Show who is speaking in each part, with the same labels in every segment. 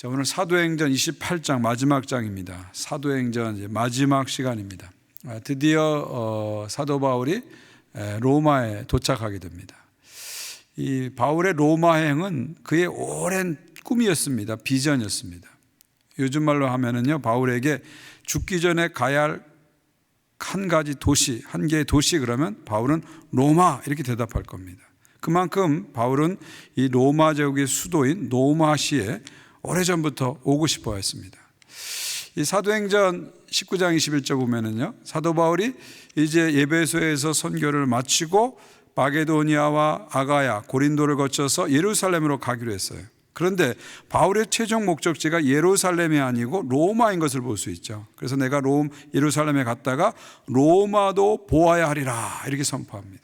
Speaker 1: 자, 오늘 사도행전 28장 마지막 장입니다. 사도행전 이제 마지막 시간입니다. 드디어 사도 바울이 로마에 도착하게 됩니다. 이 바울의 로마행은 그의 오랜 꿈이었습니다. 비전이었습니다. 요즘 말로 하면은요, 바울에게 죽기 전에 가야 할 한 가지 도시, 한 개의 도시 그러면 바울은 로마 이렇게 대답할 겁니다. 그만큼 바울은 이 로마 제국의 수도인 노마시에 오래전부터 오고 싶어 했습니다. 이 사도행전 19장 21절 보면은요, 사도 바울이 이제 에베소에서 선교를 마치고 마게도니아와 아가야, 고린도를 거쳐서 예루살렘으로 가기로 했어요. 그런데 바울의 최종 목적지가 예루살렘이 아니고 로마인 것을 볼 수 있죠. 그래서 내가 예루살렘에 갔다가 로마도 보아야 하리라 이렇게 선포합니다.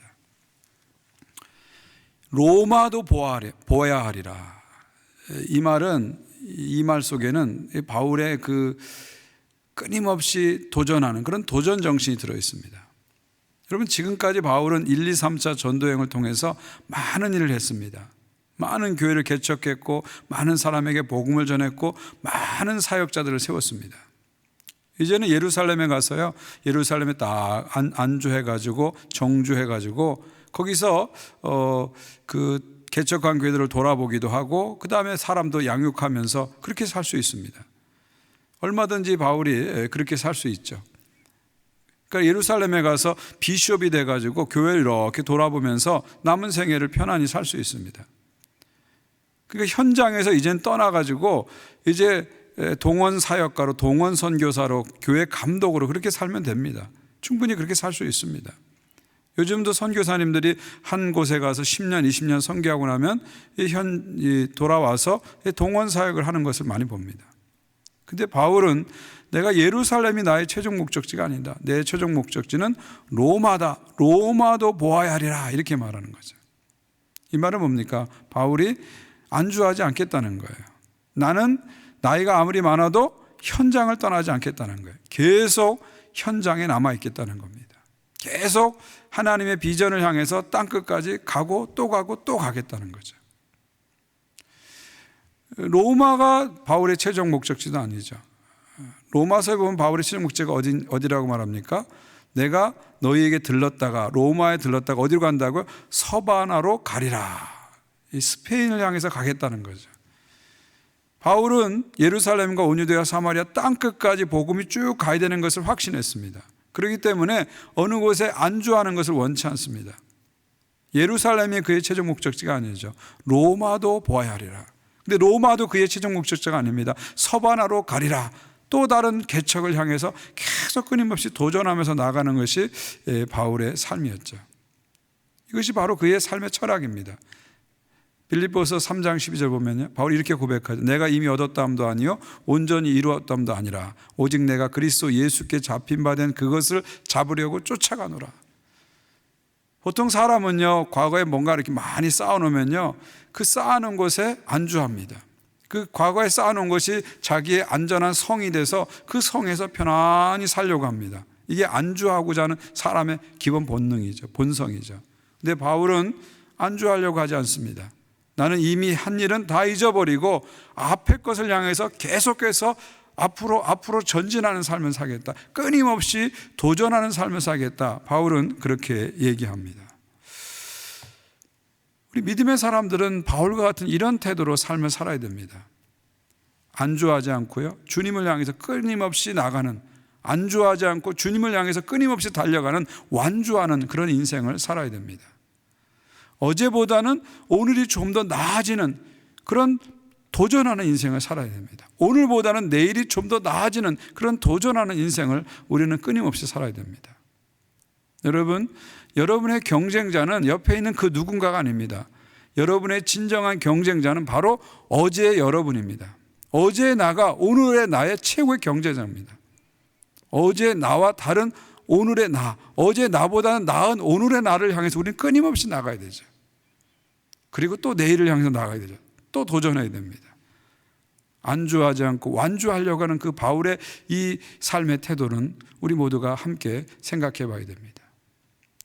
Speaker 1: 로마도 보아야 하리라. 이 말 속에는 바울의 그 끊임없이 도전하는 그런 도전 정신이 들어 있습니다. 여러분, 지금까지 바울은 1, 2, 3차 전도행을 통해서 많은 일을 했습니다. 많은 교회를 개척했고 많은 사람에게 복음을 전했고 많은 사역자들을 세웠습니다. 이제는 예루살렘에 가서요, 예루살렘에 딱 안주해가지고 정주해가지고 거기서 그 개척한 교회들을 돌아보기도 하고 그 다음에 사람도 양육하면서 그렇게 살 수 있습니다. 얼마든지 바울이 그렇게 살 수 있죠. 그러니까 예루살렘에 가서 비숍이 돼가지고 교회를 이렇게 돌아보면서 남은 생애를 편안히 살 수 있습니다. 그러니까 현장에서 이젠 떠나가지고 이제 동원 사역가로, 동원 선교사로, 교회 감독으로 그렇게 살면 됩니다. 충분히 그렇게 살 수 있습니다. 요즘도 선교사님들이 한 곳에 가서 10년, 20년 선교하고 나면 돌아와서 동원 사역을 하는 것을 많이 봅니다. 근데 바울은 내가 예루살렘이 나의 최종 목적지가 아니다. 내 최종 목적지는 로마다. 로마도 보아야 하리라. 이렇게 말하는 거죠. 이 말은 뭡니까? 바울이 안주하지 않겠다는 거예요. 나는 나이가 아무리 많아도 현장을 떠나지 않겠다는 거예요. 계속 현장에 남아있겠다는 겁니다. 계속 하나님의 비전을 향해서 땅끝까지 가고 또 가고 또 가겠다는 거죠. 로마가 바울의 최종 목적지도 아니죠. 로마서에 보면 바울의 최종 목적지가 어디라고 말합니까? 내가 너희에게 들렀다가, 로마에 들렀다가 어디로 간다고요? 서바나로 가리라. 이 스페인을 향해서 가겠다는 거죠. 바울은 예루살렘과 온유대와 사마리아 땅끝까지 복음이 쭉 가야 되는 것을 확신했습니다. 그렇기 때문에 어느 곳에 안주하는 것을 원치 않습니다. 예루살렘이 그의 최종 목적지가 아니죠. 로마도 보아야 하리라. 근데 로마도 그의 최종 목적지가 아닙니다. 서바나로 가리라. 또 다른 개척을 향해서 계속 끊임없이 도전하면서 나가는 것이 바울의 삶이었죠. 이것이 바로 그의 삶의 철학입니다. 빌립보서 3장 12절 보면요, 바울이 이렇게 고백하죠. 내가 이미 얻었다함도 아니요 온전히 이루었다함도 아니라 오직 내가 그리스도 예수께 잡힌 바 된 그것을 잡으려고 쫓아가노라. 보통 사람은요, 과거에 뭔가 이렇게 많이 쌓아놓으면요, 그 쌓아놓은 것에 안주합니다. 그 과거에 쌓아놓은 것이 자기의 안전한 성이 돼서 그 성에서 편안히 살려고 합니다. 이게 안주하고자 하는 사람의 기본 본능이죠. 본성이죠. 근데 바울은 안주하려고 하지 않습니다. 나는 이미 한 일은 다 잊어버리고 앞의 것을 향해서 계속해서 앞으로 전진하는 삶을 살겠다. 끊임없이 도전하는 삶을 살겠다. 바울은 그렇게 얘기합니다. 우리 믿음의 사람들은 바울과 같은 이런 태도로 삶을 살아야 됩니다. 안주하지 않고요, 주님을 향해서 끊임없이 나가는, 안주하지 않고 주님을 향해서 끊임없이 달려가는, 완주하는 그런 인생을 살아야 됩니다. 어제보다는 오늘이 좀 더 나아지는 그런 도전하는 인생을 살아야 됩니다. 오늘보다는 내일이 좀 더 나아지는 그런 도전하는 인생을 우리는 끊임없이 살아야 됩니다. 여러분, 여러분의 경쟁자는 옆에 있는 그 누군가가 아닙니다. 여러분의 진정한 경쟁자는 바로 어제의 여러분입니다. 어제의 나가 오늘의 나의 최고의 경쟁자입니다. 어제의 나와 다른 오늘의 나, 어제 나보다는 나은 오늘의 나를 향해서 우리는 끊임없이 나가야 되죠. 그리고 또 내일을 향해서 나가야 되죠. 또 도전해야 됩니다. 안주하지 않고 완주하려고 하는 그 바울의 이 삶의 태도는 우리 모두가 함께 생각해 봐야 됩니다.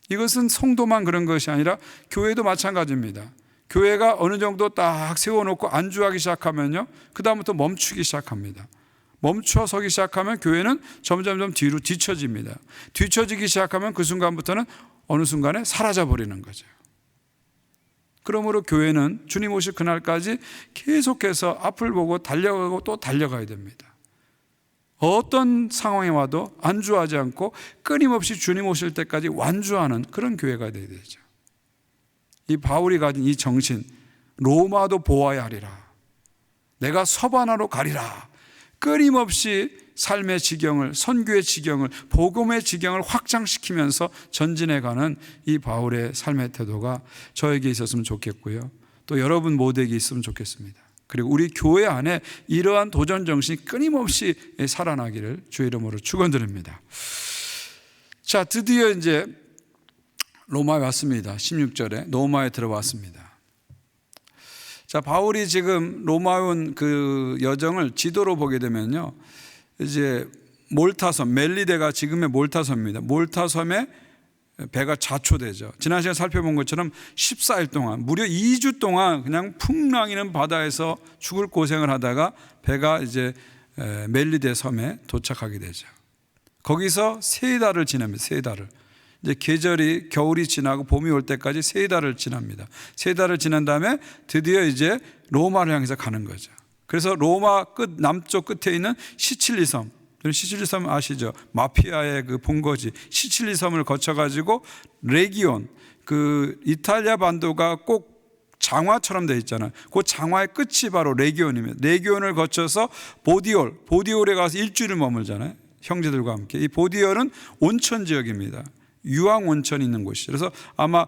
Speaker 1: 이것은 성도만 그런 것이 아니라 교회도 마찬가지입니다. 교회가 어느 정도 딱 세워놓고 안주하기 시작하면요, 그 다음부터 멈추기 시작합니다. 멈춰 서기 시작하면 교회는 점점점 뒤로 뒤처집니다. 뒤처지기 시작하면 그 순간부터는 어느 순간에 사라져버리는 거죠. 그러므로 교회는 주님 오실 그날까지 계속해서 앞을 보고 달려가고 또 달려가야 됩니다. 어떤 상황에 와도 안주하지 않고 끊임없이 주님 오실 때까지 완주하는 그런 교회가 되어야 되죠. 이 바울이 가진 이 정신, 로마도 보아야 하리라, 내가 서바나로 가리라, 끊임없이 삶의 지경을, 선교의 지경을, 복음의 지경을 확장시키면서 전진해가는 이 바울의 삶의 태도가 저에게 있었으면 좋겠고요, 또 여러분 모두에게 있으면 좋겠습니다. 그리고 우리 교회 안에 이러한 도전 정신이 끊임없이 살아나기를 주의 이름으로 축원드립니다. 자, 드디어 이제 로마에 왔습니다. 16절에 로마에 들어왔습니다. 자, 바울이 지금 로마에 온 그 여정을 지도로 보게 되면요, 이제 몰타섬, 멜리데가 지금의 몰타섬입니다. 몰타섬에 배가 자초되죠. 지난 시간에 살펴본 것처럼 14일 동안, 무려 2주 동안 그냥 풍랑이는 바다에서 죽을 고생을 하다가 배가 이제 멜리데 섬에 도착하게 되죠. 거기서 3달을 지납니다. 3달을. 이제 계절이, 겨울이 지나고 봄이 올 때까지 3달을 지납니다. 3달을 지난 다음에 드디어 이제 로마를 향해서 가는 거죠. 그래서 로마 끝 남쪽 끝에 있는 시칠리 섬, 시칠리 섬 아시죠? 마피아의 그 본거지 시칠리 섬을 거쳐가지고 레기온, 그 이탈리아 반도가 꼭 장화처럼 되어 있잖아요. 그 장화의 끝이 바로 레기온입니다. 레기온을 거쳐서 보디올에 가서 일주일을 머물잖아요, 형제들과 함께. 이 보디올은 온천 지역입니다. 유황 온천이 있는 곳이죠. 그래서 아마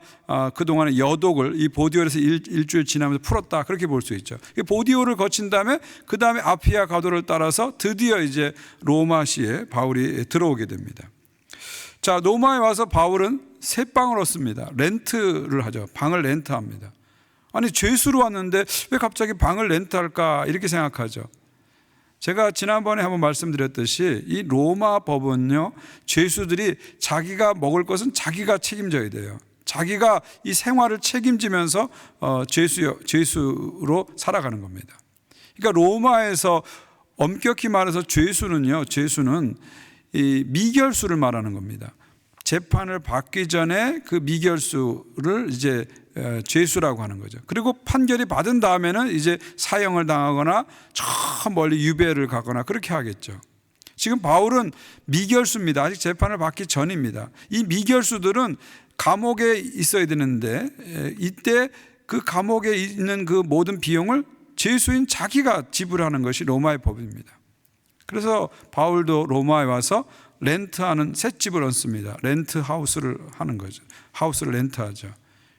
Speaker 1: 그동안에 여독을 이 보디올에서 일주일 지나면서 풀었다, 그렇게 볼 수 있죠. 보디올을 거친 다음에 그 다음에 아피아 가도를 따라서 드디어 이제 로마시에 바울이 들어오게 됩니다. 자, 로마에 와서 바울은 새 방을 얻습니다. 렌트를 하죠. 방을 렌트합니다. 아니, 죄수로 왔는데 왜 갑자기 방을 렌트할까, 이렇게 생각하죠. 제가 지난번에 한번 말씀드렸듯이 이 로마 법은요, 죄수들이 자기가 먹을 것은 자기가 책임져야 돼요. 자기가 이 생활을 책임지면서 죄수로 살아가는 겁니다. 그러니까 로마에서 엄격히 말해서 죄수는 이 미결수를 말하는 겁니다. 재판을 받기 전에 그 미결수를 이제 죄수라고 하는 거죠. 그리고 판결이 받은 다음에는 이제 사형을 당하거나 저 멀리 유배를 가거나 그렇게 하겠죠. 지금 바울은 미결수입니다. 아직 재판을 받기 전입니다. 이 미결수들은 감옥에 있어야 되는데 이때 그 감옥에 있는 그 모든 비용을 죄수인 자기가 지불하는 것이 로마의 법입니다. 그래서 바울도 로마에 와서 렌트하는 새 집을 얻습니다. 렌트 하우스를 하는 거죠. 하우스를 렌트하죠.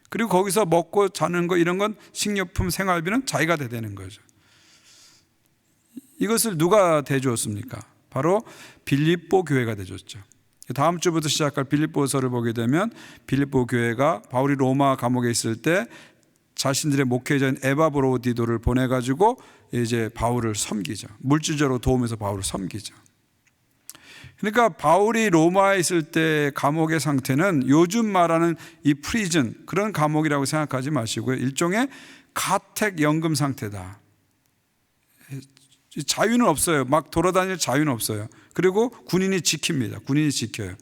Speaker 1: 그리고 거기서 먹고 자는 거, 이런 건 식료품, 생활비는 자기가 대되는 거죠. 이것을 누가 대주었습니까? 바로 빌립보 교회가 대줬죠. 다음 주부터 시작할 빌립보서를 보게 되면 빌립보 교회가 바울이 로마 감옥에 있을 때 자신들의 목회자인 에바브로디도를 보내가지고 이제 바울을 섬기죠. 물질적으로 도우면서 바울을 섬기죠. 그러니까 바울이 로마에 있을 때 감옥의 상태는 요즘 말하는 이 프리즌, 그런 감옥이라고 생각하지 마시고요, 일종의 가택연금 상태다. 자유는 없어요. 막 돌아다닐 자유는 없어요. 그리고 군인이 지킵니다. 군인이 지켜요.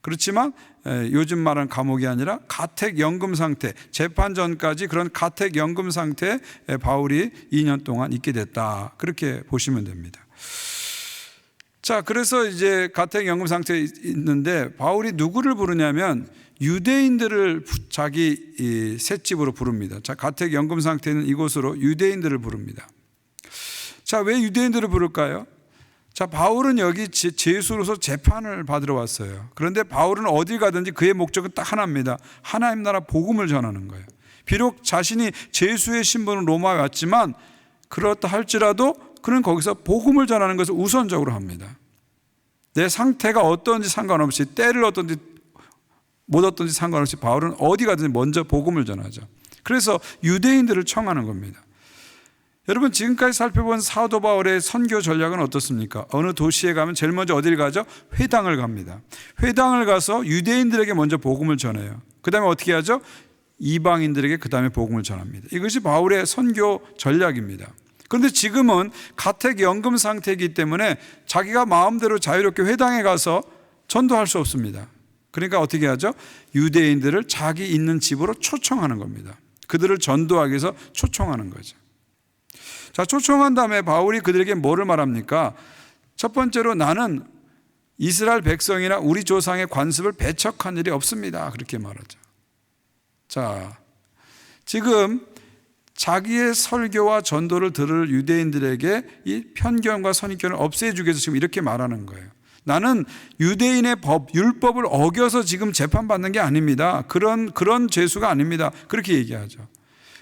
Speaker 1: 그렇지만 요즘 말하는 감옥이 아니라 가택연금 상태, 재판 전까지 그런 가택연금 상태에 바울이 2년 동안 있게 됐다, 그렇게 보시면 됩니다. 자, 그래서 이제 가택연금 상태에 있는데 바울이 누구를 부르냐면 유대인들을 자기 셋집으로 부릅니다. 자, 가택연금 상태는 이곳으로 유대인들을 부릅니다. 자, 왜 유대인들을 부를까요? 자, 바울은 여기 죄수로서 재판을 받으러 왔어요. 그런데 바울은 어딜 가든지 그의 목적은 딱 하나입니다. 하나님 나라 복음을 전하는 거예요. 비록 자신이 죄수의 신분으로 로마에 왔지만 그렇다 할지라도 그는 거기서 복음을 전하는 것을 우선적으로 합니다. 내 상태가 어떤지 상관없이, 때를 얻든지 못 얻든지 상관없이 바울은 어디 가든지 먼저 복음을 전하죠. 그래서 유대인들을 청하는 겁니다. 여러분, 지금까지 살펴본 사도 바울의 선교 전략은 어떻습니까? 어느 도시에 가면 제일 먼저 어디를 가죠? 회당을 갑니다. 회당을 가서 유대인들에게 먼저 복음을 전해요. 그 다음에 어떻게 하죠? 이방인들에게 그 다음에 복음을 전합니다. 이것이 바울의 선교 전략입니다. 그런데 지금은 가택연금 상태이기 때문에 자기가 마음대로 자유롭게 회당에 가서 전도할 수 없습니다. 그러니까 어떻게 하죠? 유대인들을 자기 있는 집으로 초청하는 겁니다. 그들을 전도하기 위해서 초청하는 거죠. 자, 초청한 다음에 바울이 그들에게 뭐를 말합니까? 첫 번째로 나는 이스라엘 백성이나 우리 조상의 관습을 배척한 일이 없습니다. 그렇게 말하죠. 자, 지금 자기의 설교와 전도를 들을 유대인들에게 이 편견과 선입견을 없애주기 위해서 지금 이렇게 말하는 거예요. 나는 유대인의 법, 율법을 어겨서 지금 재판받는 게 아닙니다. 그런 죄수가 아닙니다. 그렇게 얘기하죠.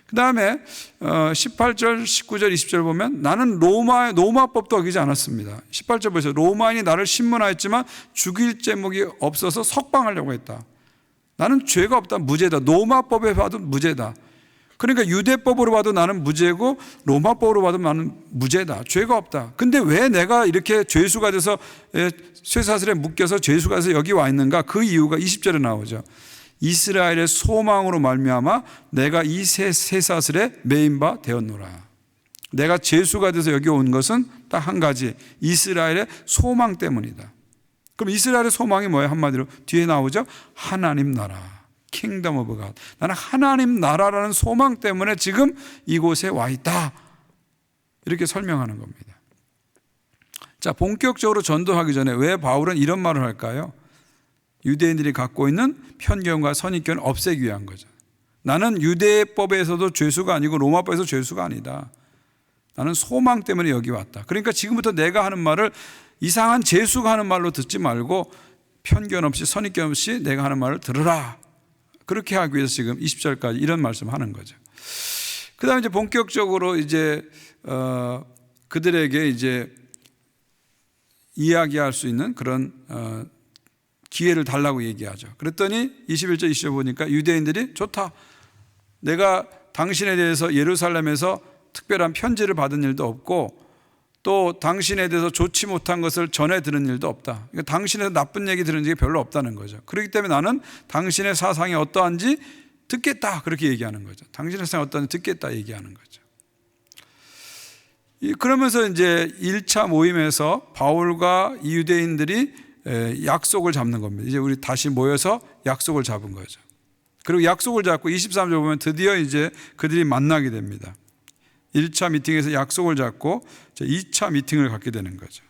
Speaker 1: 그 다음에 18절, 19절, 20절 보면 나는 로마법도 어기지 않았습니다. 18절 보세요. 로마인이 나를 신문하였지만 죽일 제목이 없어서 석방하려고 했다. 나는 죄가 없다. 무죄다. 로마법에 봐도 무죄다. 그러니까 유대법으로 봐도 나는 무죄고 로마법으로 봐도 나는 무죄다. 죄가 없다. 근데 왜 내가 이렇게 죄수가 돼서 쇠사슬에 묶여서 죄수가 돼서 여기 와 있는가? 그 이유가 20절에 나오죠. 이스라엘의 소망으로 말미암아 내가 이 쇠사슬에 매인 바 되었노라. 내가 죄수가 돼서 여기 온 것은 딱 한 가지, 이스라엘의 소망 때문이다. 그럼 이스라엘의 소망이 뭐예요? 한마디로 뒤에 나오죠. 하나님 나라. 킹덤 오브 갓. 나는 하나님 나라라는 소망 때문에 지금 이곳에 와 있다. 이렇게 설명하는 겁니다. 자, 본격적으로 전도하기 전에 왜 바울은 이런 말을 할까요? 유대인들이 갖고 있는 편견과 선입견을 없애기 위한 거죠. 나는 유대법에서도 죄수가 아니고 로마법에서 죄수가 아니다. 나는 소망 때문에 여기 왔다. 그러니까 지금부터 내가 하는 말을 이상한 죄수가 하는 말로 듣지 말고 편견 없이 선입견 없이 내가 하는 말을 들으라. 그렇게 하기 위해서 지금 20절까지 이런 말씀을 하는 거죠. 그 다음에 이제 본격적으로 이제, 그들에게 이제 이야기할 수 있는 그런, 기회를 달라고 얘기하죠. 그랬더니 21절, 20절 보니까 유대인들이 좋다. 내가 당신에 대해서 예루살렘에서 특별한 편지를 받은 일도 없고 또 당신에 대해서 좋지 못한 것을 전해 들은 일도 없다. 그러니까 당신에 대해서 나쁜 얘기 들은 적이 별로 없다는 거죠. 그렇기 때문에 나는 당신의 사상이 어떠한지 듣겠다. 그렇게 얘기하는 거죠. 당신의 사상이 어떠한지 듣겠다 얘기하는 거죠. 그러면서 이제 1차 모임에서 바울과 이 유대인들이 약속을 잡는 겁니다. 이제 우리 다시 모여서 약속을 잡은 거죠. 그리고 약속을 잡고 23절 보면 드디어 이제 그들이 만나게 됩니다. 1차 미팅에서 약속을 잡고 2차 미팅을 갖게 되는 거죠.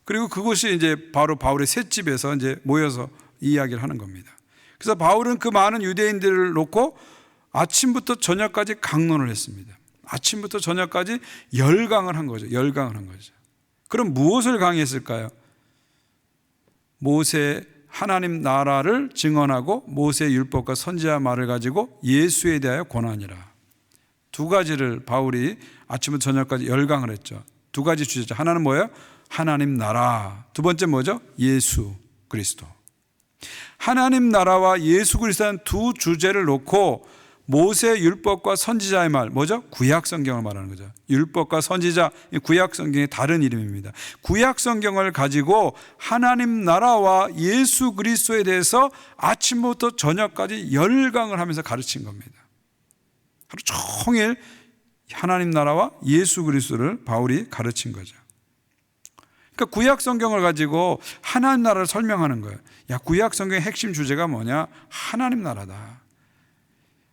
Speaker 1: 그리고 그곳이 이제 바로 바울의 셋집에서 이제 모여서 이야기를 하는 겁니다. 그래서 바울은 그 많은 유대인들을 놓고 아침부터 저녁까지 강론을 했습니다. 아침부터 저녁까지 열강을 한 거죠. 열강을 한 거죠. 그럼 무엇을 강의했을까요? 모세 하나님 나라를 증언하고 모세 율법과 선지자 말을 가지고 예수에 대하여 권하니라. 두 가지를 바울이 아침부터 저녁까지 열강을 했죠. 두 가지 주제죠. 하나는 뭐예요? 하나님 나라. 두 번째 뭐죠? 예수 그리스도. 하나님 나라와 예수 그리스도라는 두 주제를 놓고 모세 율법과 선지자의 말, 뭐죠? 구약 성경을 말하는 거죠. 율법과 선지자, 구약 성경의 다른 이름입니다. 구약 성경을 가지고 하나님 나라와 예수 그리스도에 대해서 아침부터 저녁까지 열강을 하면서 가르친 겁니다. 하루 종일 하나님 나라와 예수 그리스도를 바울이 가르친 거죠. 그러니까 구약 성경을 가지고 하나님 나라를 설명하는 거예요. 야, 구약 성경의 핵심 주제가 뭐냐? 하나님 나라다.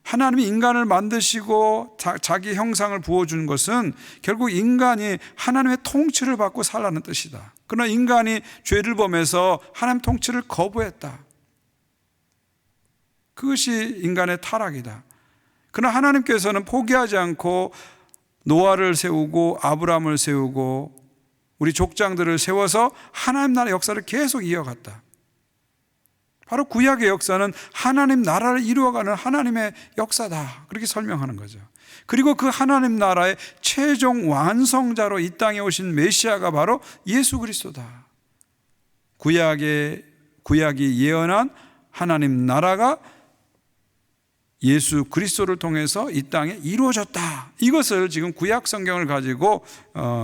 Speaker 1: 하나님이 인간을 만드시고 자기 형상을 부어준 것은 결국 인간이 하나님의 통치를 받고 살라는 뜻이다. 그러나 인간이 죄를 범해서 하나님 통치를 거부했다. 그것이 인간의 타락이다. 그러나 하나님께서는 포기하지 않고 노아를 세우고 아브라함을 세우고 우리 족장들을 세워서 하나님 나라의 역사를 계속 이어갔다. 바로 구약의 역사는 하나님 나라를 이루어가는 하나님의 역사다. 그렇게 설명하는 거죠. 그리고 그 하나님 나라의 최종 완성자로 이 땅에 오신 메시아가 바로 예수 그리스도다. 구약이 예언한 하나님 나라가 예수 그리스도를 통해서 이 땅에 이루어졌다. 이것을 지금 구약 성경을 가지고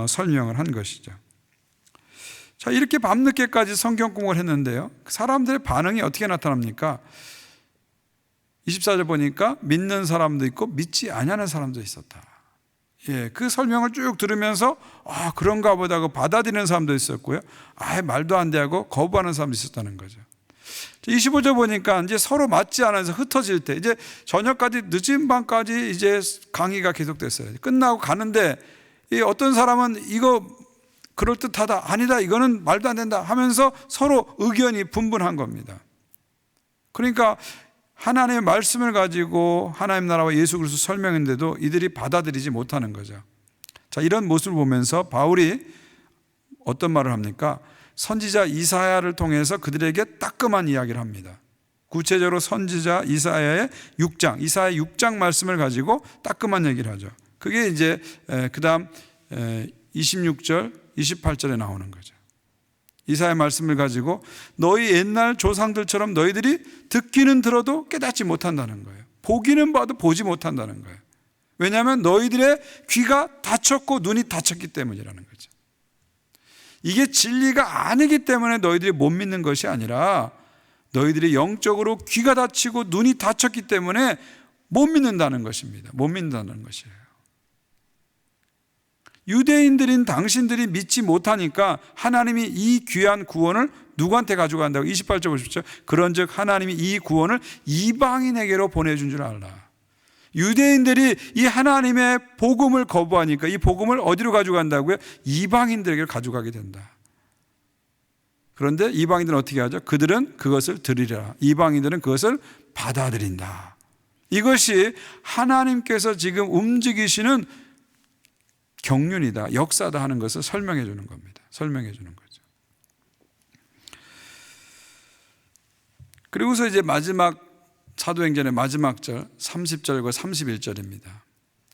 Speaker 1: 설명을 한 것이죠. 자, 이렇게 밤늦게까지 성경 공부를 했는데요. 사람들의 반응이 어떻게 나타납니까? 24절 보니까 믿는 사람도 있고 믿지 아니하는 사람도 있었다. 예, 그 설명을 쭉 들으면서 그런가 보다 하고 받아들이는 사람도 있었고요. 말도 안 돼 하고 거부하는 사람도 있었다는 거죠. 25절 보니까 이제 서로 맞지 않아서 흩어질 때, 이제 저녁까지 늦은 밤까지 이제 강의가 계속됐어요. 끝나고 가는데 어떤 사람은 이거 그럴듯하다, 아니다, 이거는 말도 안 된다 하면서 서로 의견이 분분한 겁니다. 그러니까 하나님의 말씀을 가지고 하나님 나라와 예수 그리스도 설명했는데도 이들이 받아들이지 못하는 거죠. 자, 이런 모습을 보면서 바울이 어떤 말을 합니까? 선지자 이사야를 통해서 그들에게 따끔한 이야기를 합니다. 구체적으로 선지자 이사야의 6장, 이사야 6장 말씀을 가지고 따끔한 얘기를 하죠. 그게 이제 그 다음 26절, 28절에 나오는 거죠. 이사야 말씀을 가지고 너희 옛날 조상들처럼 너희들이 듣기는 들어도 깨닫지 못한다는 거예요. 보기는 봐도 보지 못한다는 거예요. 왜냐하면 너희들의 귀가 닫혔고 눈이 닫혔기 때문이라는 거죠. 이게 진리가 아니기 때문에 너희들이 못 믿는 것이 아니라 너희들이 영적으로 귀가 닫히고 눈이 닫혔기 때문에 못 믿는다는 것입니다. 못 믿는다는 것이에요. 유대인들인 당신들이 믿지 못하니까 하나님이 이 귀한 구원을 누구한테 가져간다고? 28절 보십시오. 그런즉 하나님이 이 구원을 이방인에게로 보내준 줄 알라. 유대인들이 이 하나님의 복음을 거부하니까 이 복음을 어디로 가져간다고요? 이방인들에게 가져가게 된다. 그런데 이방인들은 어떻게 하죠? 그들은 그것을 들으리라. 이방인들은 그것을 받아들인다. 이것이 하나님께서 지금 움직이시는 경륜이다, 역사다 하는 것을 설명해 주는 겁니다. 설명해 주는 거죠. 그리고서 이제 마지막 사도행전의 마지막 절 30절과 31절입니다.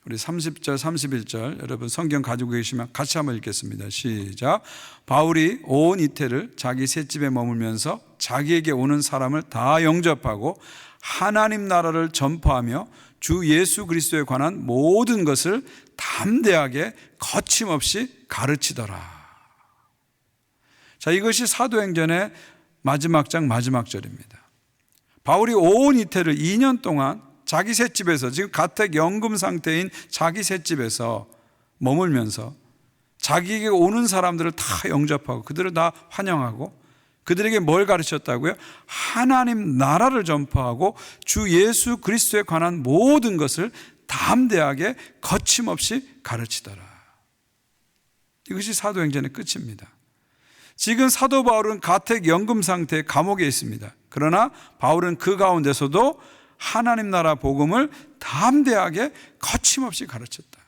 Speaker 1: 우리 30절, 31절 여러분 성경 가지고 계시면 같이 한번 읽겠습니다. 시작. 바울이 온 이태를 자기 셋집에 머물면서 자기에게 오는 사람을 다 영접하고 하나님 나라를 전파하며 주 예수 그리스도에 관한 모든 것을 담대하게 거침없이 가르치더라. 자, 이것이 사도행전의 마지막 장 마지막 절입니다. 바울이 온 이태를 2년 동안 자기 셋집에서, 지금 가택 연금 상태인 자기 셋집에서 머물면서 자기에게 오는 사람들을 다 영접하고 그들을 다 환영하고 그들에게 뭘 가르쳤다고요? 하나님 나라를 전파하고 주 예수 그리스도에 관한 모든 것을 담대하게 거침없이 가르치더라. 이것이 사도행전의 끝입니다. 지금 사도 바울은 가택 연금 상태의 감옥에 있습니다. 그러나 바울은 그 가운데서도 하나님 나라 복음을 담대하게 거침없이 가르쳤다.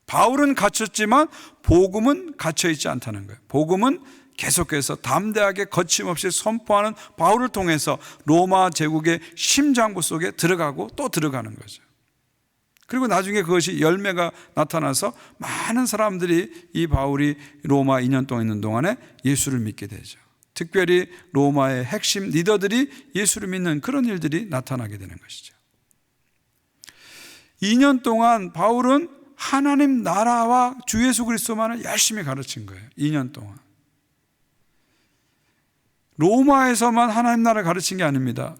Speaker 1: 바울은 갇혔지만 복음은 갇혀있지 않다는 거예요. 복음은 계속해서 담대하게 거침없이 선포하는 바울을 통해서 로마 제국의 심장부 속에 들어가고 또 들어가는 거죠. 그리고 나중에 그것이 열매가 나타나서 많은 사람들이 이 바울이 로마 2년 동안 있는 동안에 예수를 믿게 되죠. 특별히 로마의 핵심 리더들이 예수를 믿는 그런 일들이 나타나게 되는 것이죠. 2년 동안 바울은 하나님 나라와 주 예수 그리스도만을 열심히 가르친 거예요. 2년 동안. 로마에서만 하나님 나라를 가르친 게 아닙니다.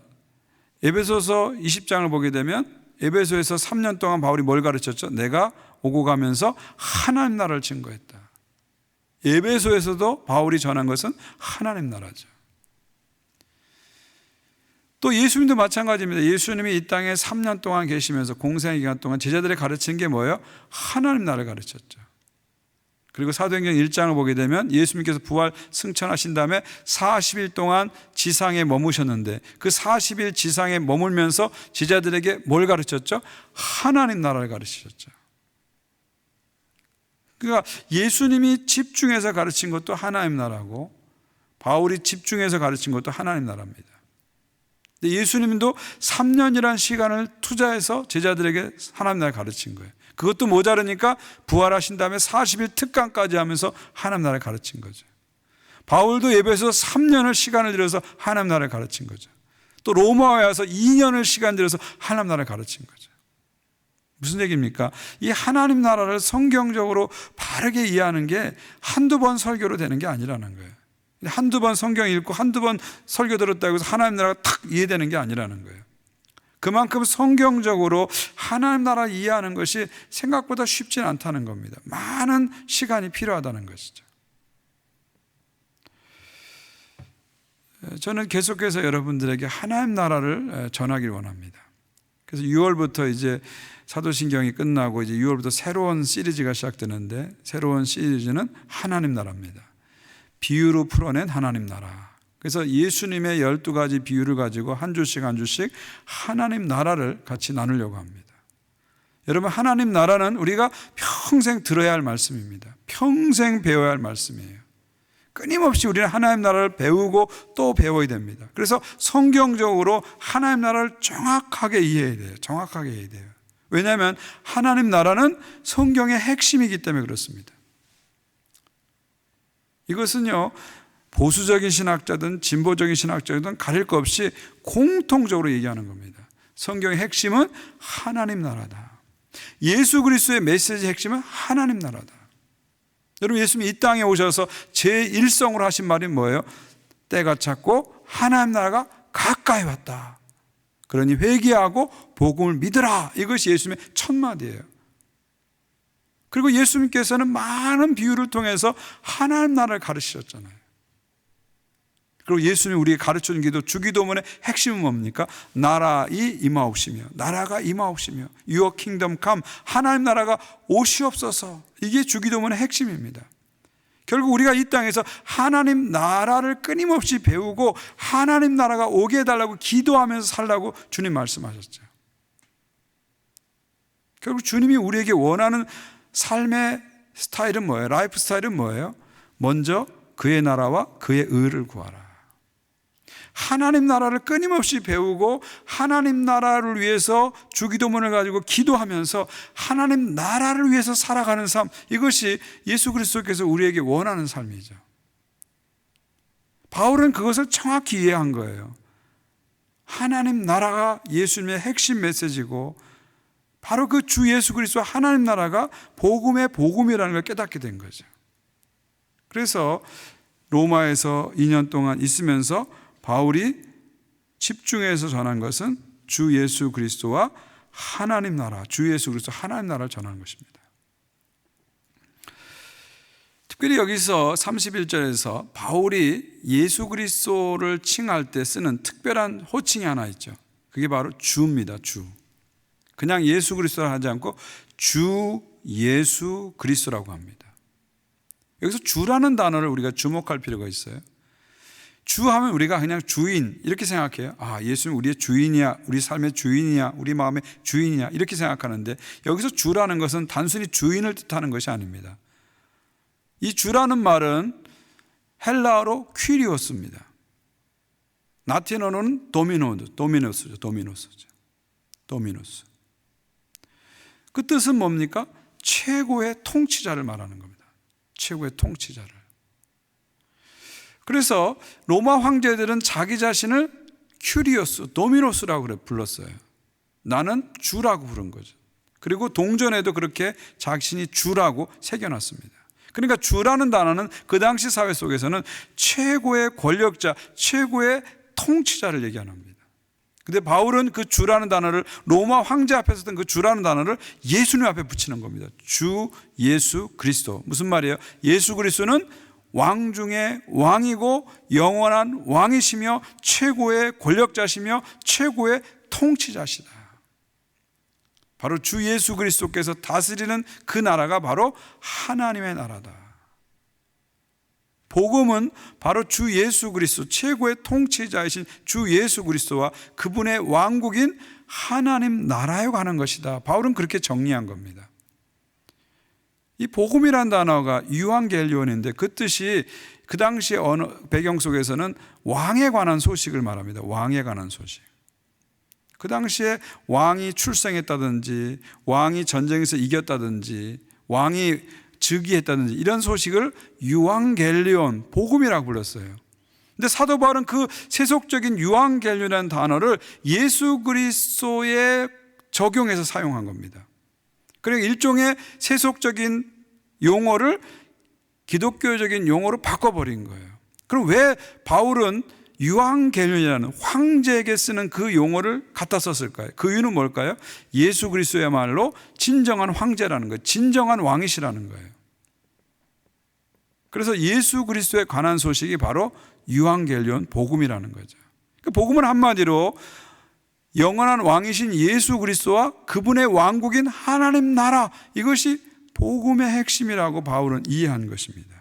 Speaker 1: 에베소서 20장을 보게 되면 에베소에서 3년 동안 바울이 뭘 가르쳤죠? 내가 오고 가면서 하나님 나라를 증거했다. 에베소에서도 바울이 전한 것은 하나님 나라죠. 또 예수님도 마찬가지입니다. 예수님이 이 땅에 3년 동안 계시면서 공생의 기간 동안 제자들에 가르친 게 뭐예요? 하나님 나라를 가르쳤죠. 그리고 사도행전 1장을 보게 되면 예수님께서 부활 승천하신 다음에 40일 동안 지상에 머무셨는데 그 40일 지상에 머물면서 제자들에게 뭘 가르쳤죠? 하나님 나라를 가르치셨죠. 그러니까 예수님이 집중해서 가르친 것도 하나님 나라고 바울이 집중해서 가르친 것도 하나님 나라입니다. 예수님도 3년이라는 시간을 투자해서 제자들에게 하나님 나라를 가르친 거예요. 그것도 모자르니까 부활하신 다음에 40일 특강까지 하면서 하나님 나라를 가르친 거죠. 바울도 예배에서 3년을 시간을 들여서 하나님 나라를 가르친 거죠. 또 로마에 와서 2년을 시간 들여서 하나님 나라를 가르친 거죠. 무슨 얘기입니까? 이 하나님 나라를 성경적으로 바르게 이해하는 게 한두 번 설교로 되는 게 아니라는 거예요. 한두 번 성경 읽고 한두 번 설교 들었다고 해서 하나님 나라가 탁 이해되는 게 아니라는 거예요. 그만큼 성경적으로 하나님 나라를 이해하는 것이 생각보다 쉽지 않다는 겁니다. 많은 시간이 필요하다는 것이죠. 저는 계속해서 여러분들에게 하나님 나라를 전하기를 원합니다. 그래서 6월부터 이제 사도신경이 끝나고 이제 6월부터 새로운 시리즈가 시작되는데, 새로운 시리즈는 하나님 나라입니다. 비유로 풀어낸 하나님 나라. 그래서 예수님의 12가지 비유를 가지고 한 주씩 한 주씩 하나님 나라를 같이 나누려고 합니다. 여러분, 하나님 나라는 우리가 평생 들어야 할 말씀입니다. 평생 배워야 할 말씀이에요. 끊임없이 우리는 하나님 나라를 배우고 또 배워야 됩니다. 그래서 성경적으로 하나님 나라를 정확하게 이해해야 돼요. 정확하게 이해해야 돼요. 왜냐하면 하나님 나라는 성경의 핵심이기 때문에 그렇습니다. 이것은요, 보수적인 신학자든 진보적인 신학자든 가릴 것 없이 공통적으로 얘기하는 겁니다. 성경의 핵심은 하나님 나라다. 예수 그리스도의 메시지 핵심은 하나님 나라다. 여러분, 예수님이 이 땅에 오셔서 제1성으로 하신 말이 뭐예요? 때가 찼고 하나님 나라가 가까이 왔다. 그러니 회개하고 복음을 믿으라. 이것이 예수님의 첫 마디예요. 그리고 예수님께서는 많은 비유를 통해서 하나님 나라를 가르치셨잖아요. 그리고 예수님이 우리에게 가르쳐준 기도, 주기도문의 핵심은 뭡니까? 나라이 임하옵시며, 나라가 임하옵시며, Your kingdom come, 하나님 나라가 오시옵소서. 이게 주기도문의 핵심입니다. 결국 우리가 이 땅에서 하나님 나라를 끊임없이 배우고 하나님 나라가 오게 해달라고 기도하면서 살라고 주님 말씀하셨죠. 결국 주님이 우리에게 원하는 삶의 스타일은 뭐예요? 라이프 스타일은 뭐예요? 먼저 그의 나라와 그의 의를 구하라. 하나님 나라를 끊임없이 배우고 하나님 나라를 위해서 주기도문을 가지고 기도하면서 하나님 나라를 위해서 살아가는 삶, 이것이 예수 그리스도께서 우리에게 원하는 삶이죠. 바울은 그것을 정확히 이해한 거예요. 하나님 나라가 예수님의 핵심 메시지고 바로 그 주 예수 그리스도 하나님 나라가 복음의 복음이라는 걸 깨닫게 된 거죠. 그래서 로마에서 2년 동안 있으면서 바울이 집중해서 전한 것은 주 예수 그리스도와 하나님 나라, 주 예수 그리스도 하나님 나라를 전하는 것입니다. 특별히 여기서 31절에서 바울이 예수 그리스도를 칭할 때 쓰는 특별한 호칭이 하나 있죠. 그게 바로 주입니다. 주. 그냥 예수 그리스도를 하지 않고 주 예수 그리스도라고 합니다. 여기서 주라는 단어를 우리가 주목할 필요가 있어요. 주 하면 우리가 그냥 주인 이렇게 생각해요. 아, 예수는 우리의 주인이야, 우리 삶의 주인이야, 우리 마음의 주인이야, 이렇게 생각하는데 여기서 주라는 것은 단순히 주인을 뜻하는 것이 아닙니다. 이 주라는 말은 헬라어로 퀴리오스입니다. 라틴어로는 도미노스죠. 그 뜻은 뭡니까? 최고의 통치자를 말하는 겁니다. 최고의 통치자를. 그래서 로마 황제들은 자기 자신을 큐리오스, 도미노스라고 불렀어요. 나는 주라고 부른 거죠. 그리고 동전에도 그렇게 자신이 주라고 새겨놨습니다. 그러니까 주라는 단어는 그 당시 사회 속에서는 최고의 권력자, 최고의 통치자를 얘기하는 겁니다. 근데 바울은 그 주라는 단어를 로마 황제 앞에 썼던 그 주라는 단어를 예수님 앞에 붙이는 겁니다. 주 예수 그리스도. 무슨 말이에요? 예수 그리스도는 왕 중에 왕이고 영원한 왕이시며 최고의 권력자시며 최고의 통치자시다. 바로 주 예수 그리스도께서 다스리는 그 나라가 바로 하나님의 나라다. 복음은 바로 주 예수 그리스도, 최고의 통치자이신 주 예수 그리스도와 그분의 왕국인 하나님 나라에 관한 것이다. 바울은 그렇게 정리한 겁니다. 이 복음이란 단어가 유앙겔리온인데 그 뜻이 그 당시 언어 배경 속에서는 왕에 관한 소식을 말합니다. 왕에 관한 소식. 그 당시에 왕이 출생했다든지 왕이 전쟁에서 이겼다든지 왕이 즉위했다든지 이런 소식을 유앙겔리온, 복음이라고 불렀어요. 근데 사도 바울은 그 세속적인 유앙겔리온이라는 단어를 예수 그리스도에 적용해서 사용한 겁니다. 그러니까 일종의 세속적인 용어를 기독교적인 용어로 바꿔버린 거예요. 그럼 왜 바울은 유앙겔리온이라는 황제에게 쓰는 그 용어를 갖다 썼을까요? 그 이유는 뭘까요? 예수 그리스도야말로 진정한 황제라는 거예요. 진정한 왕이시라는 거예요. 그래서 예수 그리스도에 관한 소식이 바로 유앙겔리온 복음이라는 거죠. 그 복음은 한마디로 영원한 왕이신 예수 그리스도와 그분의 왕국인 하나님 나라, 이것이 복음의 핵심이라고 바울은 이해한 것입니다.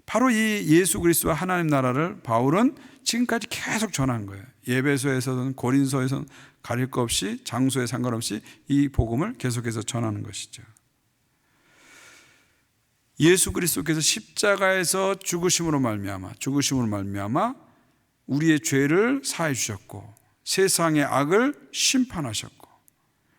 Speaker 1: 바로 이 예수 그리스도와 하나님 나라를 바울은 지금까지 계속 전한 거예요. 에베소에서든 고린도에서든 가릴 것 없이, 장소에 상관없이 이 복음을 계속해서 전하는 것이죠. 예수 그리스도께서 십자가에서 죽으심으로 말미암아 우리의 죄를 사해 주셨고 세상의 악을 심판하셨고,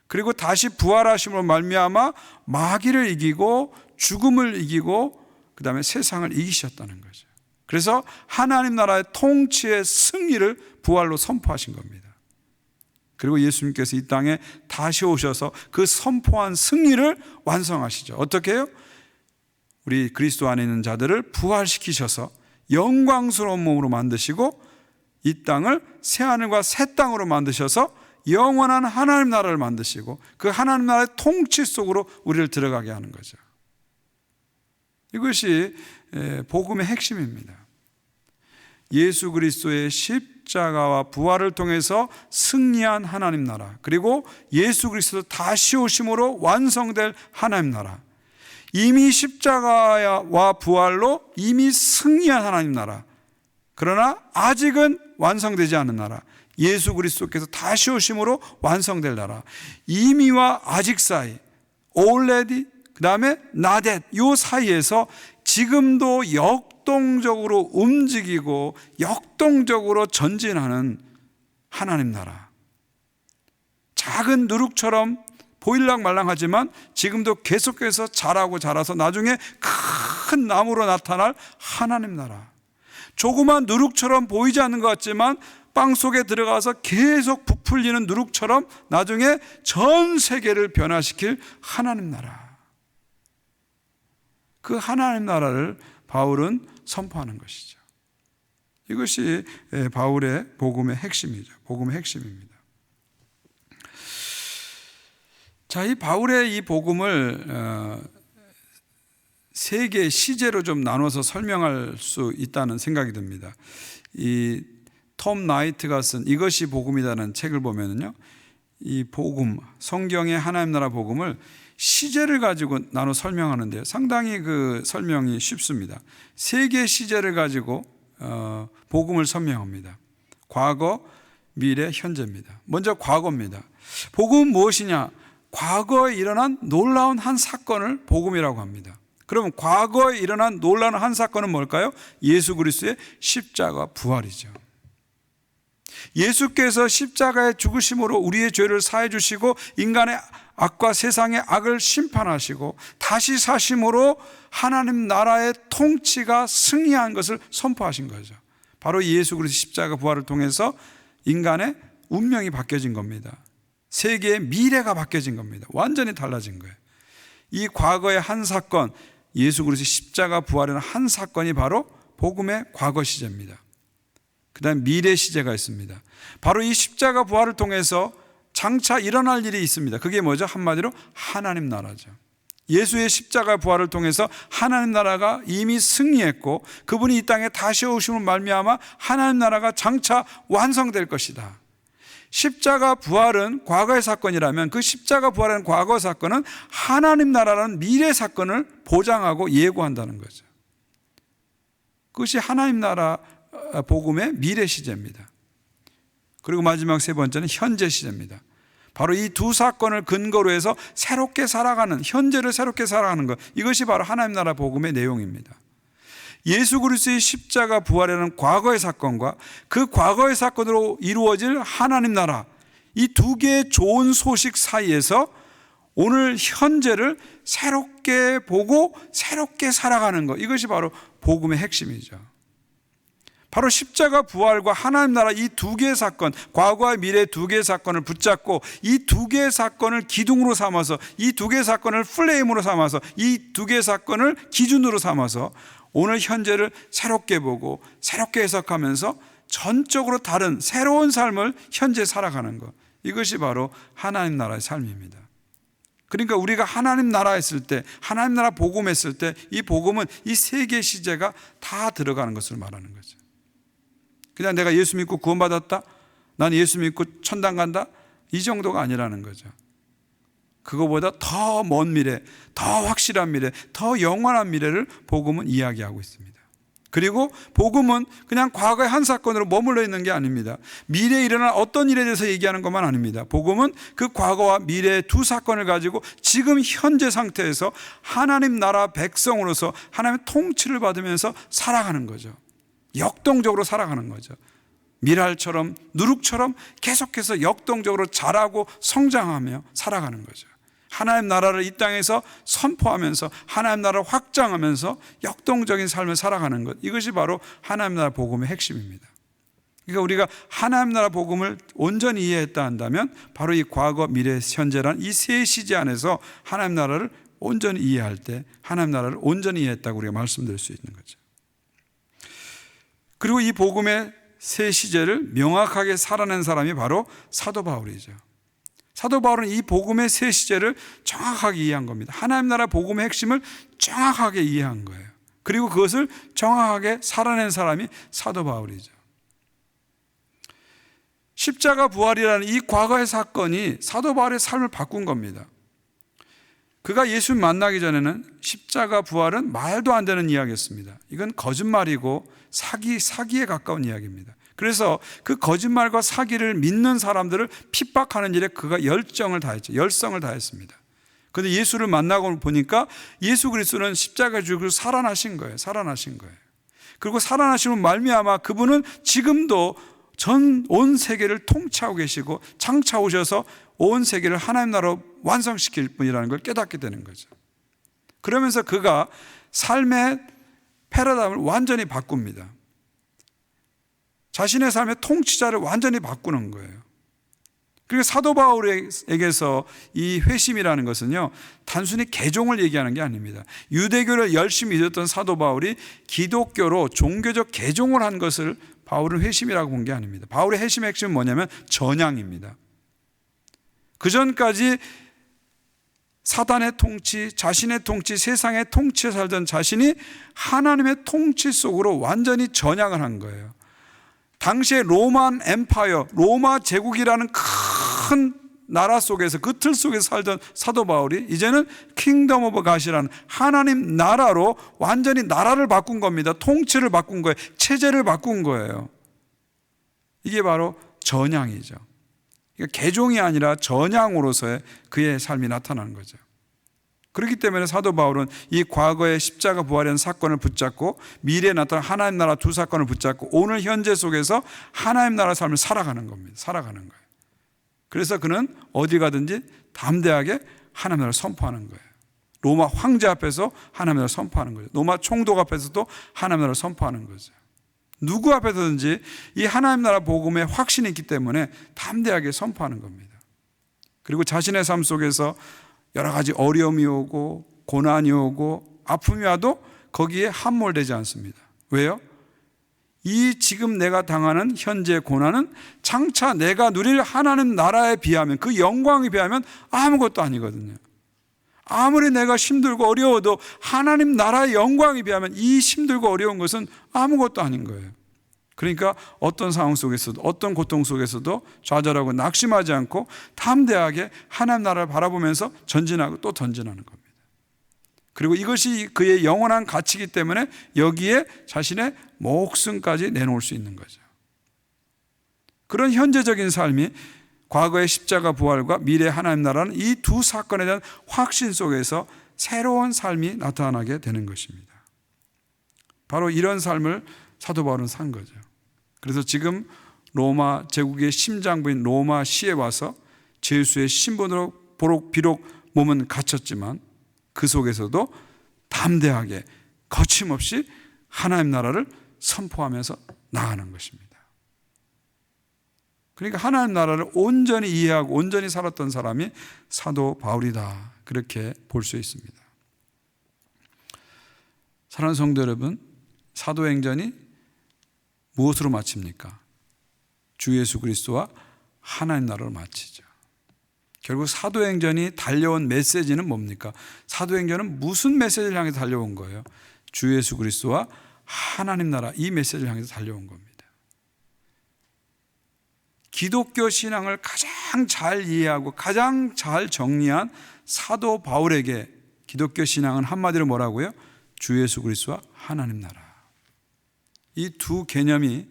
Speaker 1: 그리고 다시 부활하심으로 말미암아 마귀를 이기고 죽음을 이기고 그 다음에 세상을 이기셨다는 거죠. 그래서 하나님 나라의 통치의 승리를 부활로 선포하신 겁니다. 그리고 예수님께서 이 땅에 다시 오셔서 그 선포한 승리를 완성하시죠. 어떻게 해요? 우리 그리스도 안에 있는 자들을 부활시키셔서 영광스러운 몸으로 만드시고 이 땅을 새하늘과 새 땅으로 만드셔서 영원한 하나님 나라를 만드시고 그 하나님 나라의 통치 속으로 우리를 들어가게 하는 거죠. 이것이 복음의 핵심입니다. 예수 그리스도의 십자가와 부활을 통해서 승리한 하나님 나라, 그리고 예수 그리스도 다시 오심으로 완성될 하나님 나라, 이미 십자가와 부활로 이미 승리한 하나님 나라, 그러나 아직은 완성되지 않은 나라, 예수 그리스도께서 다시 오심으로 완성될 나라, 이미와 아직 사이, already, 그 다음에 not yet, 이 사이에서 지금도 역동적으로 움직이고 역동적으로 전진하는 하나님 나라, 작은 누룩처럼 보일랑말랑하지만 지금도 계속해서 자라서 나중에 큰 나무로 나타날 하나님 나라, 조그만 누룩처럼 보이지 않는 것 같지만 빵 속에 들어가서 계속 부풀리는 누룩처럼 나중에 전 세계를 변화시킬 하나님 나라, 그 하나님 나라를 바울은 선포하는 것이죠. 이것이 바울의 복음의 핵심이죠. 복음의 핵심입니다. 자, 이 바울의 이 복음을 세 개의 시제로 좀 나눠서 설명할 수 있다는 생각이 듭니다. 이 톰 나이트가 쓴 이것이 복음이라는 책을 보면요, 이 복음, 성경의 하나님 나라 복음을 시제를 가지고 나눠 설명하는데요, 상당히 그 설명이 쉽습니다. 세 개의 시제를 가지고 복음을 설명합니다. 과거, 미래, 현재입니다. 먼저 과거입니다. 복음은 무엇이냐? 과거에 일어난 놀라운 한 사건을 복음이라고 합니다. 그러면 과거에 일어난 놀라운 한 사건은 뭘까요? 예수 그리스도의 십자가 부활이죠. 예수께서 십자가의 죽으심으로 우리의 죄를 사해 주시고 인간의 악과 세상의 악을 심판하시고 다시 사심으로 하나님 나라의 통치가 승리한 것을 선포하신 거죠. 바로 예수 그리스도 십자가 부활을 통해서 인간의 운명이 바뀌어진 겁니다. 세계의 미래가 바뀌어진 겁니다. 완전히 달라진 거예요. 이 과거의 한 사건, 예수 그리스도 십자가 부활이라는 한 사건이 바로 복음의 과거 시제입니다. 그 다음 미래 시제가 있습니다. 바로 이 십자가 부활을 통해서 장차 일어날 일이 있습니다. 그게 뭐죠? 한마디로 하나님 나라죠. 예수의 십자가 부활을 통해서 하나님 나라가 이미 승리했고 그분이 이 땅에 다시 오심으로 말미암아 하나님 나라가 장차 완성될 것이다. 십자가 부활은 과거의 사건이라면 그 십자가 부활은 과거 사건은 하나님 나라라는 미래 사건을 보장하고 예고한다는 거죠. 그것이 하나님 나라 복음의 미래 시제입니다. 그리고 마지막 세 번째는 현재 시제입니다. 바로 이 두 사건을 근거로 해서 새롭게 살아가는, 현재를 새롭게 살아가는 것, 이것이 바로 하나님 나라 복음의 내용입니다. 예수 그리스도의 십자가 부활이라는 과거의 사건과 그 과거의 사건으로 이루어질 하나님 나라, 이 두 개의 좋은 소식 사이에서 오늘 현재를 새롭게 보고 새롭게 살아가는 것, 이것이 바로 복음의 핵심이죠. 바로 십자가 부활과 하나님 나라 이 두 개의 사건, 과거와 미래 두 개의 사건을 붙잡고 이 두 개의 사건을 기둥으로 삼아서, 이 두 개의 사건을 플레임으로 삼아서, 이 두 개의 사건을 기준으로 삼아서 오늘 현재를 새롭게 보고 새롭게 해석하면서 전적으로 다른 새로운 삶을 현재 살아가는 것, 이것이 바로 하나님 나라의 삶입니다. 그러니까 우리가 하나님 나라 했을 때, 하나님 나라 복음했을 때, 이 복음은 이 세 개의 시제가 다 들어가는 것을 말하는 거죠. 그냥 내가 예수 믿고 구원받았다, 난 예수 믿고 천당 간다, 이 정도가 아니라는 거죠. 그거보다 더 먼 미래, 더 확실한 미래, 더 영원한 미래를 복음은 이야기하고 있습니다. 그리고 복음은 그냥 과거의 한 사건으로 머물러 있는 게 아닙니다. 미래에 일어날 어떤 일에 대해서 얘기하는 것만 아닙니다. 복음은 그 과거와 미래의 두 사건을 가지고 지금 현재 상태에서 하나님 나라 백성으로서 하나님의 통치를 받으면서 살아가는 거죠. 역동적으로 살아가는 거죠. 미랄처럼 누룩처럼 계속해서 역동적으로 자라고 성장하며 살아가는 거죠. 하나님 나라를 이 땅에서 선포하면서 하나님 나라를 확장하면서 역동적인 삶을 살아가는 것, 이것이 바로 하나님 나라 복음의 핵심입니다. 그러니까 우리가 하나님 나라 복음을 온전히 이해했다 한다면 바로 이 과거, 미래, 현재란 이 세 시제 안에서 하나님 나라를 온전히 이해할 때 하나님 나라를 온전히 이해했다고 우리가 말씀드릴 수 있는 거죠. 그리고 이 복음의 세 시제를 명확하게 살아낸 사람이 바로 사도 바울이죠. 사도 바울은 이 복음의 세 시제를 정확하게 이해한 겁니다. 하나님 나라 복음의 핵심을 정확하게 이해한 거예요. 그리고 그것을 정확하게 살아낸 사람이 사도 바울이죠. 십자가 부활이라는 이 과거의 사건이 사도 바울의 삶을 바꾼 겁니다. 그가 예수를 만나기 전에는 십자가 부활은 말도 안 되는 이야기였습니다. 이건 거짓말이고 사기에 가까운 이야기입니다. 그래서 그 거짓말과 사기를 믿는 사람들을 핍박하는 일에 그가 열성을 다했습니다. 그런데 예수를 만나고 보니까 예수 그리스도는 십자가에 죽고 살아나신 거예요. 그리고 살아나시면 말미암아 그분은 지금도 온 세계를 통치하고 계시고 장차 오셔서 온 세계를 하나님 나라로 완성시킬 분이라는 걸 깨닫게 되는 거죠. 그러면서 그가 삶의 패러다임을 완전히 바꿉니다. 자신의 삶의 통치자를 완전히 바꾸는 거예요. 그리고 사도 바울에게서 이 회심이라는 것은요, 단순히 개종을 얘기하는 게 아닙니다. 유대교를 열심히 믿었던 사도 바울이 기독교로 종교적 개종을 한 것을 바울은 회심이라고 본 게 아닙니다. 바울의 회심의 핵심은 뭐냐면 전향입니다. 그 전까지 사단의 통치, 자신의 통치, 세상의 통치에 살던 자신이 하나님의 통치 속으로 완전히 전향을 한 거예요. 당시에 로만 엠파이어, 로마 제국이라는 큰 나라 속에서 그 틀 속에서 살던 사도 바울이 이제는 킹덤 오브 갓이라는 하나님 나라로 완전히 나라를 바꾼 겁니다. 통치를 바꾼 거예요. 체제를 바꾼 거예요. 이게 바로 전향이죠. 그러니까 개종이 아니라 전향으로서의 그의 삶이 나타나는 거죠. 그렇기 때문에 사도 바울은 이 과거의 십자가 부활이라는 사건을 붙잡고 미래에 나타난 하나님 나라 두 사건을 붙잡고 오늘 현재 속에서 하나님 나라 삶을 살아가는 겁니다. 살아가는 거예요. 그래서 그는 어디 가든지 담대하게 하나님 나라를 선포하는 거예요. 로마 황제 앞에서 하나님 나라를 선포하는 거죠. 로마 총독 앞에서도 하나님 나라를 선포하는 거죠. 누구 앞에서든지 이 하나님 나라 복음에 확신이 있기 때문에 담대하게 선포하는 겁니다. 그리고 자신의 삶 속에서 여러 가지 어려움이 오고 고난이 오고 아픔이 와도 거기에 함몰되지 않습니다. 왜요? 이 지금 내가 당하는 현재 고난은 장차 내가 누릴 하나님 나라에 비하면, 그 영광에 비하면 아무것도 아니거든요. 아무리 내가 힘들고 어려워도 하나님 나라의 영광에 비하면 이 힘들고 어려운 것은 아무것도 아닌 거예요. 그러니까 어떤 상황 속에서도, 어떤 고통 속에서도 좌절하고 낙심하지 않고 담대하게 하나님 나라를 바라보면서 전진하고 또 전진하는 겁니다. 그리고 이것이 그의 영원한 가치이기 때문에 여기에 자신의 목숨까지 내놓을 수 있는 거죠. 그런 현재적인 삶이 과거의 십자가 부활과 미래의 하나님 나라는 이 두 사건에 대한 확신 속에서 새로운 삶이 나타나게 되는 것입니다. 바로 이런 삶을 사도 바울은 산 거죠. 그래서 지금 로마 제국의 심장부인 로마시에 와서 제수의 신분으로 비록 몸은 갇혔지만 그 속에서도 담대하게 거침없이 하나님 나라를 선포하면서 나가는 것입니다. 그러니까 하나님 나라를 온전히 이해하고 온전히 살았던 사람이 사도 바울이다, 그렇게 볼 수 있습니다. 사랑하는 성도 여러분, 사도행전이 무엇으로 마칩니까? 주 예수 그리스도와 하나님 나라로 마치죠. 결국 사도행전이 달려온 메시지는 뭡니까? 사도행전은 무슨 메시지를 향해서 달려온 거예요? 주 예수 그리스도와 하나님 나라, 이 메시지를 향해서 달려온 겁니다. 기독교 신앙을 가장 잘 이해하고 가장 잘 정리한 사도 바울에게 기독교 신앙은 한마디로 뭐라고요? 주 예수 그리스도와 하나님 나라. 이 두 개념이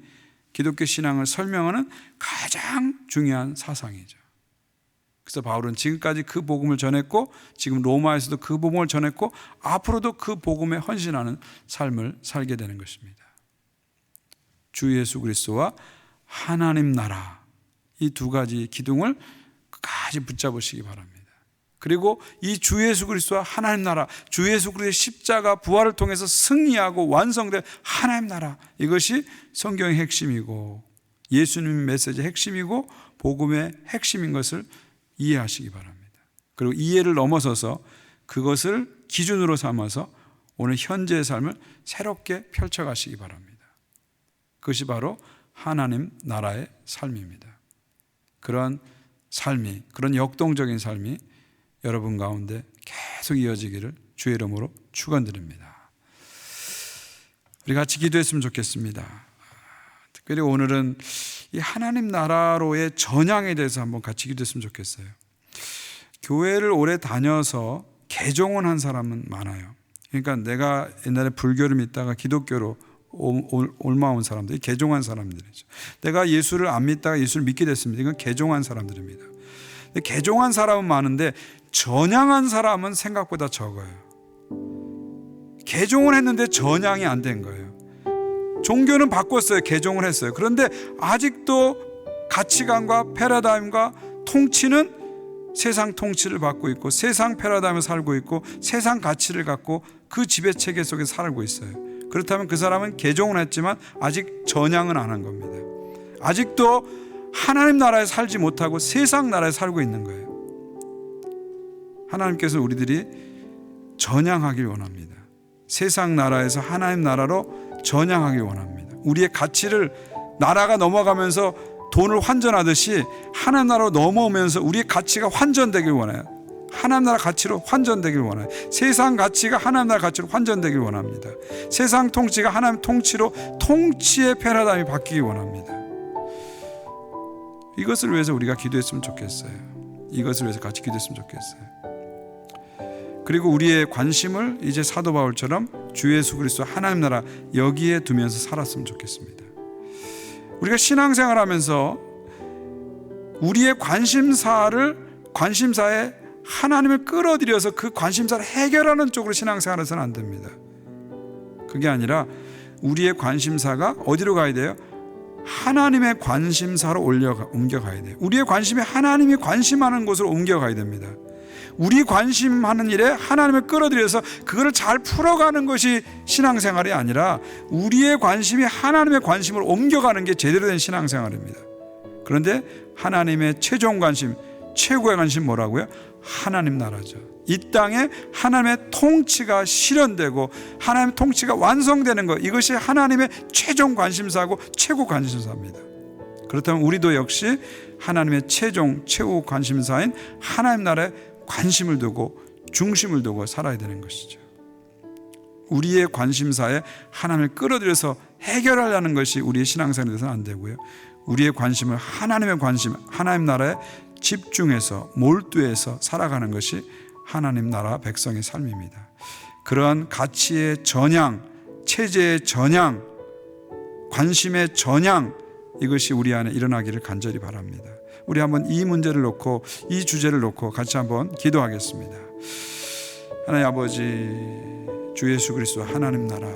Speaker 1: 기독교 신앙을 설명하는 가장 중요한 사상이죠. 그래서 바울은 지금까지 그 복음을 전했고, 지금 로마에서도 그 복음을 전했고, 앞으로도 그 복음에 헌신하는 삶을 살게 되는 것입니다. 주 예수 그리스도와 하나님 나라, 이 두 가지 기둥을 끝까지 붙잡으시기 바랍니다. 그리고 이 주 예수 그리스도와 하나님 나라, 주 예수 그리스도의 십자가 부활을 통해서 승리하고 완성된 하나님 나라, 이것이 성경의 핵심이고 예수님 메시지의 핵심이고 복음의 핵심인 것을 이해하시기 바랍니다. 그리고 이해를 넘어서서 그것을 기준으로 삼아서 오늘 현재의 삶을 새롭게 펼쳐가시기 바랍니다. 그것이 바로 하나님 나라의 삶입니다. 그런 삶이, 그런 역동적인 삶이 여러분 가운데 계속 이어지기를 주의 이름으로 축원드립니다. 우리 같이 기도했으면 좋겠습니다. 특별히 오늘은 이 하나님 나라로의 전향에 대해서 한번 같이 기도했으면 좋겠어요. 교회를 오래 다녀서 개종은 한 사람은 많아요. 그러니까 내가 옛날에 불교를 믿다가 기독교로 올마온 사람들이 개종한 사람들이죠. 내가 예수를 안 믿다가 예수를 믿게 됐습니다. 이건 개종한 사람들입니다. 개종한 사람은 많은데 전향한 사람은 생각보다 적어요. 개종을 했는데 전향이 안 된 거예요. 종교는 바꿨어요. 개종을 했어요. 그런데 아직도 가치관과 패러다임과 통치는 세상 통치를 받고 있고 세상 패러다임을 살고 있고 세상 가치를 갖고 그 지배체계 속에 살고 있어요. 그렇다면 그 사람은 개종은 했지만 아직 전향은 안 한 겁니다. 아직도 하나님 나라에 살지 못하고 세상 나라에 살고 있는 거예요. 하나님께서 우리들이 전향하길 원합니다. 세상 나라에서 하나님 나라로 전향하길 원합니다. 우리의 가치를 나라가 넘어가면서 돈을 환전하듯이 하나님 나라로 넘어오면서 우리의 가치가 환전되길 원해요. 하나님 나라 가치로 환전되길 원해요. 세상 가치가 하나님 나라 가치로 환전되길 원합니다. 세상 통치가 하나님 통치로 통치의 패러다임이 바뀌길 원합니다. 이것을 위해서 우리가 기도했으면 좋겠어요. 이것을 위해서 같이 기도했으면 좋겠어요. 그리고 우리의 관심을 이제 사도 바울처럼 주 예수 그리스도 하나님 나라 여기에 두면서 살았으면 좋겠습니다. 우리가 신앙생활하면서 우리의 관심사에 하나님을 끌어들여서 그 관심사를 해결하는 쪽으로 신앙생활을 해서는 안 됩니다. 그게 아니라 우리의 관심사가 어디로 가야 돼요? 하나님의 관심사로 옮겨가야 돼요. 우리의 관심이 하나님이 관심하는 곳으로 옮겨가야 됩니다. 우리 관심하는 일에 하나님을 끌어들여서 그거를 잘 풀어가는 것이 신앙생활이 아니라 우리의 관심이 하나님의 관심으로 옮겨가는 게 제대로 된 신앙생활입니다. 그런데 하나님의 최종 관심, 최고의 관심 뭐라고요? 하나님 나라죠. 이 땅에 하나님의 통치가 실현되고 하나님의 통치가 완성되는 것, 이것이 하나님의 최종 관심사고 최고 관심사입니다. 그렇다면 우리도 역시 하나님의 최고 관심사인 하나님 나라에 관심을 두고 중심을 두고 살아야 되는 것이죠. 우리의 관심사에 하나님을 끌어들여서 해결하려는 것이 우리의 신앙생활에 대해서는 안 되고요. 우리의 관심을 하나님의 관심, 하나님 나라에 집중해서 몰두해서 살아가는 것이 하나님 나라 백성의 삶입니다. 그러한 가치의 전향, 체제의 전향, 관심의 전향, 이것이 우리 안에 일어나기를 간절히 바랍니다. 우리 한번 이 문제를 놓고, 이 주제를 놓고 같이 한번 기도하겠습니다. 하나님 아버지, 주 예수 그리스도 하나님 나라,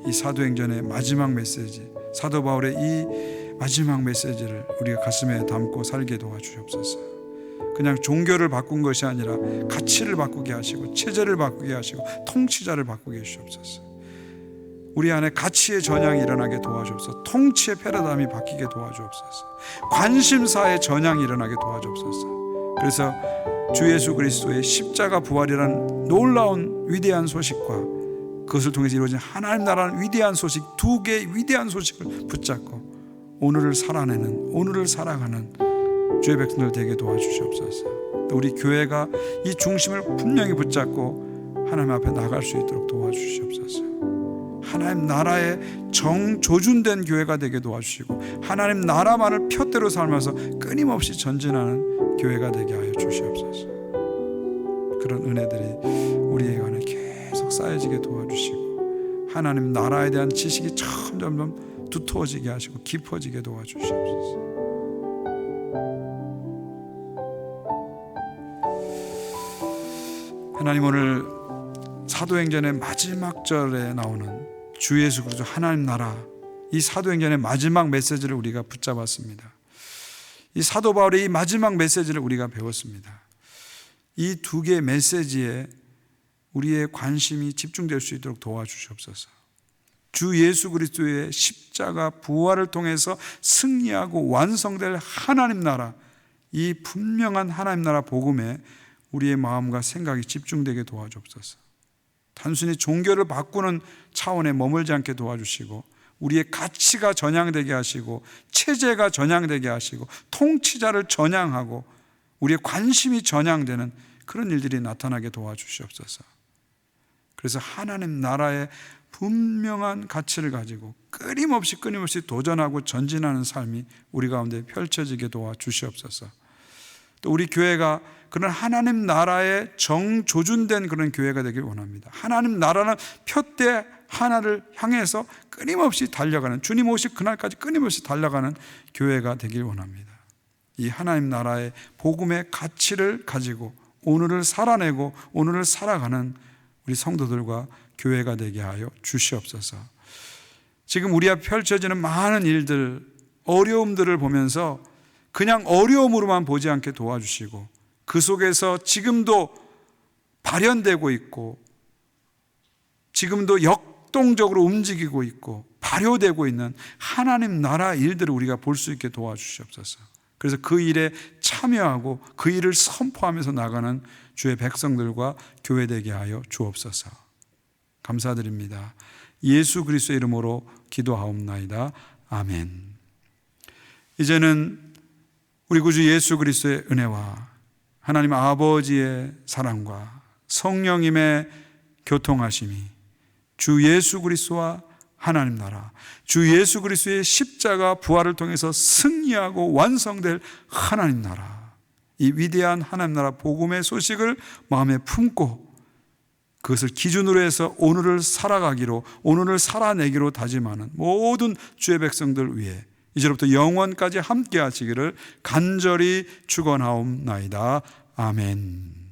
Speaker 1: 이 사도행전의 마지막 메시지, 사도 바울의 이 마지막 메시지를 우리가 가슴에 담고 살게 도와주시옵소서. 그냥 종교를 바꾼 것이 아니라 가치를 바꾸게 하시고 체제를 바꾸게 하시고 통치자를 바꾸게 해주시옵소서. 우리 안에 가치의 전향이 일어나게 도와주옵소서. 통치의 패러다임이 바뀌게 도와주옵소서. 관심사의 전향이 일어나게 도와주옵소서. 그래서 주 예수 그리스도의 십자가 부활이라는 놀라운 위대한 소식과 그것을 통해서 이루어진 하나님 나라는 위대한 소식, 두 개의 위대한 소식을 붙잡고 오늘을 살아내는, 오늘을 살아가는 주의 백성들 되게 도와주시옵소서. 또 우리 교회가 이 중심을 분명히 붙잡고 하나님 앞에 나갈 수 있도록 도와주시옵소서. 하나님 나라의 정조준된 교회가 되게 도와주시고 하나님 나라만을 푯대로 살면서 끊임없이 전진하는 교회가 되게 하여 주시옵소서. 그런 은혜들이 우리의 안에 계속 쌓여지게 도와주시고 하나님 나라에 대한 지식이 점점 두터워지게 하시고 깊어지게 도와주시옵소서. 하나님, 오늘 사도행전의 마지막 절에 나오는 주 예수 그리스도 하나님 나라, 이 사도행전의 마지막 메시지를 우리가 붙잡았습니다. 이 사도 바울의 이 마지막 메시지를 우리가 배웠습니다. 이 두 개의 메시지에 우리의 관심이 집중될 수 있도록 도와주시옵소서. 주 예수 그리스도의 십자가 부활을 통해서 승리하고 완성될 하나님 나라, 이 분명한 하나님 나라 복음에 우리의 마음과 생각이 집중되게 도와주옵소서. 단순히 종교를 바꾸는 차원에 머물지 않게 도와주시고 우리의 가치가 전향되게 하시고 체제가 전향되게 하시고 통치자를 전향하고 우리의 관심이 전향되는 그런 일들이 나타나게 도와주시옵소서. 그래서 하나님 나라의 분명한 가치를 가지고 끊임없이 도전하고 전진하는 삶이 우리 가운데 펼쳐지게 도와주시옵소서. 또 우리 교회가 그런 하나님 나라의 정조준된 그런 교회가 되길 원합니다. 하나님 나라는 푯대 하나를 향해서 끊임없이 달려가는, 주님 오실 그날까지 끊임없이 달려가는 교회가 되길 원합니다. 이 하나님 나라의 복음의 가치를 가지고 오늘을 살아내고 오늘을 살아가는 우리 성도들과 교회가 되게 하여 주시옵소서. 지금 우리 앞에 펼쳐지는 많은 일들, 어려움들을 보면서 그냥 어려움으로만 보지 않게 도와주시고 그 속에서 지금도 발현되고 있고 지금도 역동적으로 움직이고 있고 발효되고 있는 하나님 나라 일들을 우리가 볼 수 있게 도와주시옵소서. 그래서 그 일에 참여하고 그 일을 선포하면서 나가는 주의 백성들과 교회 되게 하여 주옵소서. 감사드립니다. 예수 그리스도의 이름으로 기도하옵나이다. 아멘. 이제는 우리 구주 예수 그리스도의 은혜와 하나님 아버지의 사랑과 성령님의 교통하심이 주 예수 그리스도와 하나님 나라, 주 예수 그리스도의 십자가 부활을 통해서 승리하고 완성될 하나님 나라, 이 위대한 하나님 나라 복음의 소식을 마음에 품고 그것을 기준으로 해서 오늘을 살아가기로, 오늘을 살아내기로 다짐하는 모든 주의 백성들 위해 이제부터 영원까지 함께 하시기를 간절히 축원하옵나이다. 아멘.